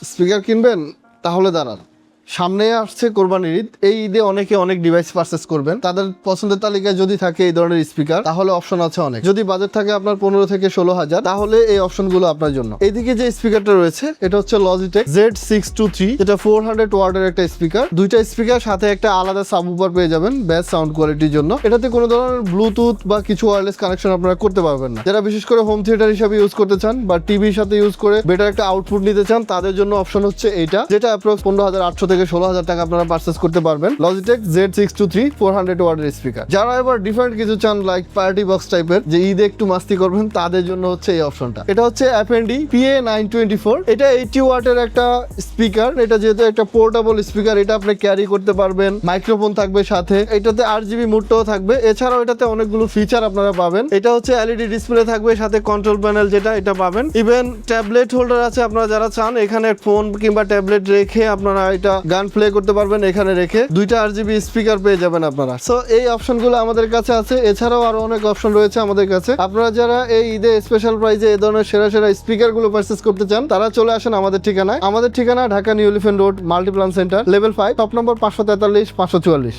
Speaker কিনবেন তাহলে দাঁড়ান, সামনে আসছে কোরবানির ঈদ। এই ঈদে অনেকে অনেক ডিভাইস পারচেস করবেন। তাদের পছন্দের তালিকায় যদি থাকে এই ধরনের স্পিকার, তাহলে অপশন আছে অনেক। যদি বাজেট থাকে আপনার 15 থেকে 16,000, তাহলে এই অপশনগুলো আপনার জন্য। এইদিকে যে স্পিকারটা রয়েছে এটা হচ্ছে লজিটেক Z623, এটা 400 ওয়াটের একটা স্পিকার। দুইটা স্পিকার সাথে একটা আলাদা সাবউফার পেয়ে যাবেন বেস্ট সাউন্ড কোয়ালিটির জন্য। এটাতে কোনো ধরনের ব্লুটুথ বা কিছু ওয়্যারলেস কানেকশন আপনারা করতে পারবেন না। যারা বিশেষ করে হোম থিয়েটার হিসেবে ইউজ করতে চান বা টিভির সাথে ইউজ করে বেটার একটা আউটপুট নিতে চান, তাদের জন্য অপশন হচ্ছে এইটা, যেটা অ্যাপ্রক্স 15,800 থেকে 16,000 টাকা আপনারা পারচেস করতে পারবেন। লজিটেক Z623 400 ওয়াটের স্পিকার। যারা এবার ডিফারেন্ট কিছু চান লাইক পার্টি বক্স টাইপের, যে ঈদে একটু মাস্তি করবেন, তাদের জন্য হচ্ছে এই অপশনটা। এটা হচ্ছে অ্যাপেন্ডি PA924। এটা 80 ওয়াটের একটা স্পিকার। এটা যেহেতু একটা পোর্টেবল স্পিকার, এটা আপনি ক্যারি করতে পারবেন, মাইক্রোফোন থাকবে সাথে, এটাতে RGB মোডটাও থাকবে। এছাড়াও এটাতে অনেকগুলো ফিচার আপনারা পাবেন। এটা হচ্ছে LED ডিসপ্লে থাকবে সাথে কন্ট্রোল প্যানেল, যেটা এটা পাবেন। ইভেন ট্যাবলেট হোল্ডার আছে, আপনারা যারা চান এখানে ফোন কিংবা ট্যাবলেট রেখে আপনারা এটা গান প্লে করতে পারবেন এখানে রেখে। দুইটা RGB স্পিকার পেয়ে যাবেন আপনারা। সো এই অপশনগুলো আমাদের কাছে আছে। এছাড়াও আরো অনেক অপশন রয়েছে আমাদের কাছে। আপনারা যারা এই ঈদে স্পেশাল প্রাইজে এই ধরনের সেরা সেরা স্পিকার গুলো পারচেস করতে চান, তারা চলে আসেন আমাদের ঠিকানায়। আমাদের ঠিকানা Dhaka new elephant road, Multiplan centre, level 5, shop number 543 544।